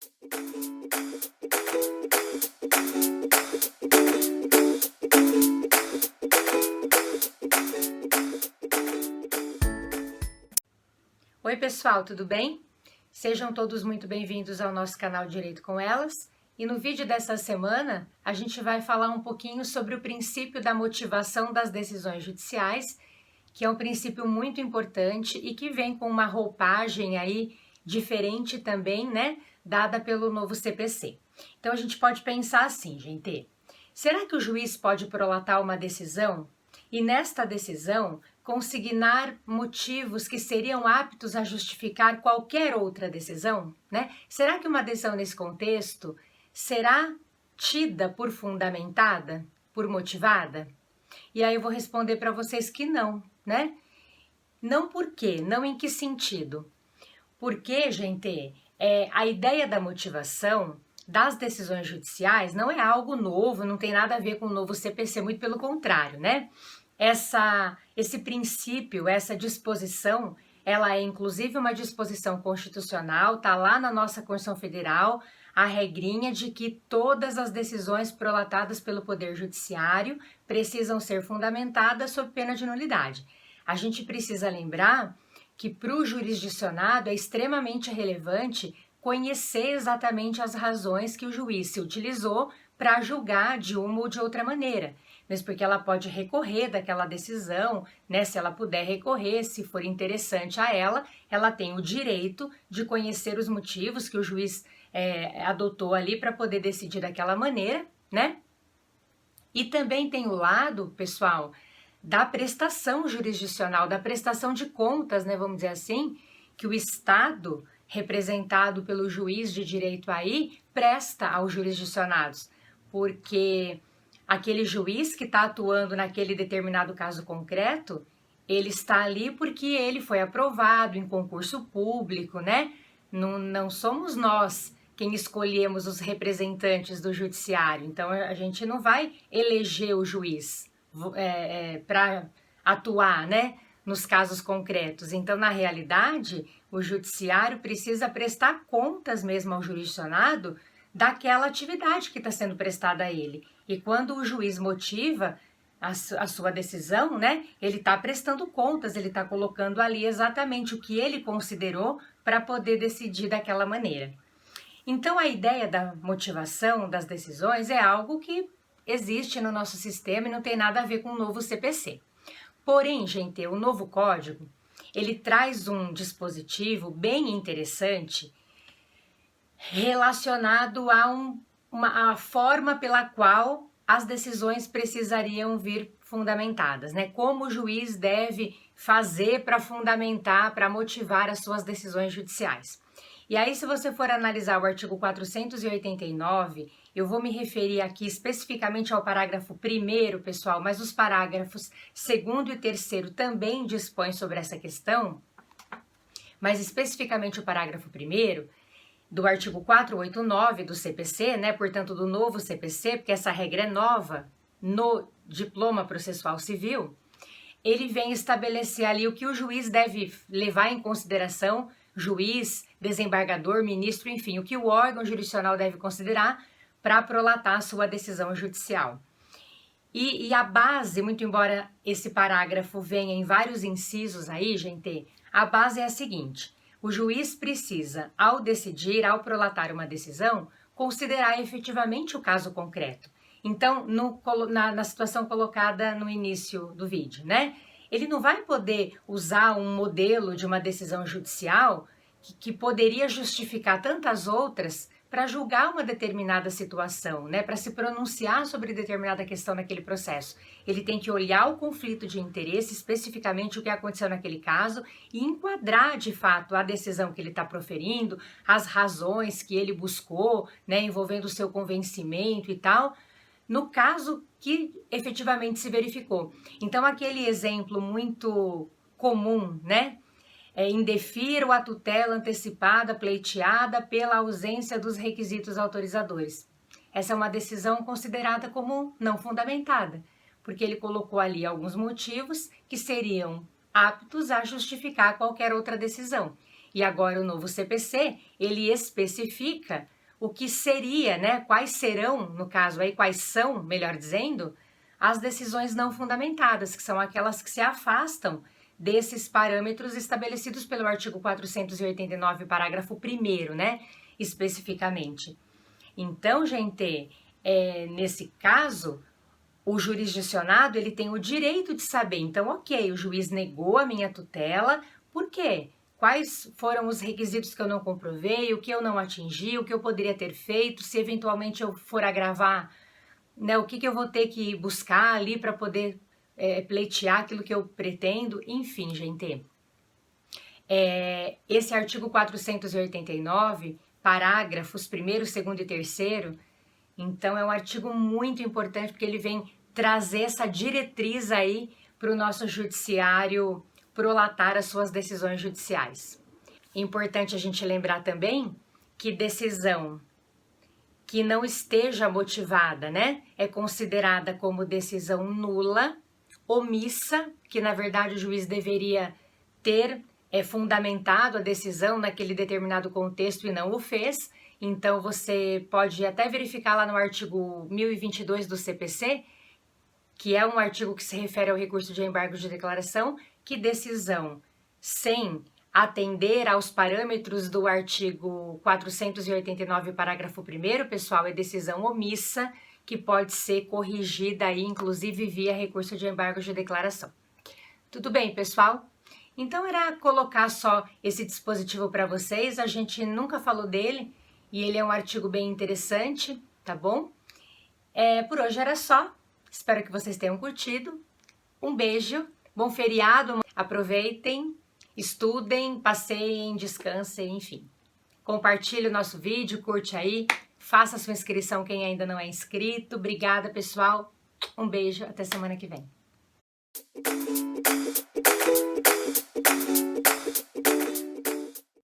Oi pessoal, tudo bem? Sejam todos muito bem-vindos ao nosso canal Direito com Elas. E no vídeo dessa semana, a gente vai falar um pouquinho sobre o princípio da motivação das decisões judiciais, que é um princípio muito importante e que vem com uma roupagem aí diferente também, né, dada pelo novo CPC. Então a gente pode pensar assim, gente, será que o juiz pode prolatar uma decisão e nesta decisão consignar motivos que seriam aptos a justificar qualquer outra decisão, né? Será que uma decisão nesse contexto será tida por fundamentada, por motivada? E aí eu vou responder para vocês que não, né? Não por quê? Não em que sentido? Porque, gente, a ideia da motivação das decisões judiciais não é algo novo, não tem nada a ver com o novo CPC, muito pelo contrário, né? Esse princípio, essa disposição, ela é inclusive uma disposição constitucional, tá lá na nossa Constituição Federal, a regrinha de que todas as decisões prolatadas pelo Poder Judiciário precisam ser fundamentadas sob pena de nulidade. A gente precisa lembrar que para o jurisdicionado é extremamente relevante conhecer exatamente as razões que o juiz se utilizou para julgar de uma ou de outra maneira, mesmo porque ela pode recorrer daquela decisão, né? Se ela puder recorrer, se for interessante a ela tem o direito de conhecer os motivos que o juiz adotou ali para poder decidir daquela maneira, né? E também tem o lado, pessoal, da prestação jurisdicional, da prestação de contas, né? Vamos dizer assim, que o Estado, representado pelo juiz de direito aí, presta aos jurisdicionados, porque aquele juiz que está atuando naquele determinado caso concreto, ele está ali porque ele foi aprovado em concurso público, né? Não somos nós quem escolhemos os representantes do judiciário, então a gente não vai eleger o juiz para atuar, né, nos casos concretos. Então, na realidade, o judiciário precisa prestar contas mesmo ao jurisdicionado daquela atividade que está sendo prestada a ele. E quando o juiz motiva a sua decisão, né, ele está prestando contas, ele está colocando ali exatamente o que ele considerou para poder decidir daquela maneira. Então, a ideia da motivação das decisões é algo que existe no nosso sistema e não tem nada a ver com o novo CPC. Porém, gente, o novo código, ele traz um dispositivo bem interessante relacionado a forma pela qual as decisões precisariam vir fundamentadas, né? Como o juiz deve fazer para fundamentar, para motivar as suas decisões judiciais. E aí, se você for analisar o artigo 489, eu vou me referir aqui especificamente ao parágrafo 1º, pessoal, mas os parágrafos 2º e 3º também dispõem sobre essa questão, mas especificamente o parágrafo 1º, do artigo 489 do CPC, né, portanto do novo CPC, porque essa regra é nova no diploma processual civil, ele vem estabelecer ali o que o juiz deve levar em consideração, juiz, desembargador, ministro, enfim, o que o órgão jurisdicional deve considerar para prolatar a sua decisão judicial. E a base, muito embora esse parágrafo venha em vários incisos aí, gente, a base é a seguinte: o juiz precisa, ao decidir, ao prolatar uma decisão, considerar efetivamente o caso concreto. Então, na situação colocada no início do vídeo, né? Ele não vai poder usar um modelo de uma decisão judicial que poderia justificar tantas outras para julgar uma determinada situação, né? Para se pronunciar sobre determinada questão naquele processo. Ele tem que olhar o conflito de interesse, especificamente o que aconteceu naquele caso, e enquadrar de fato a decisão que ele está proferindo, as razões que ele buscou, né? Envolvendo o seu convencimento e tal, no caso que efetivamente se verificou. Então, aquele exemplo muito comum, né? Indefiro a tutela antecipada pleiteada pela ausência dos requisitos autorizadores. Essa é uma decisão considerada como não fundamentada, porque ele colocou ali alguns motivos que seriam aptos a justificar qualquer outra decisão. E agora o novo CPC, ele especifica o que seria, né? Quais serão, no caso aí, quais são, melhor dizendo, as decisões não fundamentadas, que são aquelas que se afastam desses parâmetros estabelecidos pelo artigo 489, parágrafo 1º, né? Especificamente. Então, gente, nesse caso, o jurisdicionado, ele tem o direito de saber. Então, ok, o juiz negou a minha tutela, por quê? Quais foram os requisitos que eu não comprovei, o que eu não atingi, o que eu poderia ter feito, se eventualmente eu for agravar, né, o que eu vou ter que buscar ali para poder pleitear aquilo que eu pretendo, enfim, gente. Esse artigo 489, parágrafos 1º, 2º e 3º, então é um artigo muito importante porque ele vem trazer essa diretriz aí para o nosso judiciário prolatar as suas decisões judiciais. Importante a gente lembrar também que decisão que não esteja motivada, né, é considerada como decisão nula, omissa, que na verdade o juiz deveria ter fundamentado a decisão naquele determinado contexto e não o fez. Então você pode até verificar lá no artigo 1022 do CPC, que é um artigo que se refere ao recurso de embargo de declaração, que decisão sem atender aos parâmetros do artigo 489, parágrafo 1º, pessoal, é decisão omissa, que pode ser corrigida aí, inclusive via recurso de embargo de declaração. Tudo bem, pessoal? Então era colocar só esse dispositivo para vocês, a gente nunca falou dele e ele é um artigo bem interessante, tá bom? Por hoje era só, espero que vocês tenham curtido, um beijo, bom feriado, aproveitem, estudem, passeiem, descansem, enfim. Compartilhe o nosso vídeo, curte aí, faça sua inscrição quem ainda não é inscrito. Obrigada, pessoal. Um beijo, até semana que vem.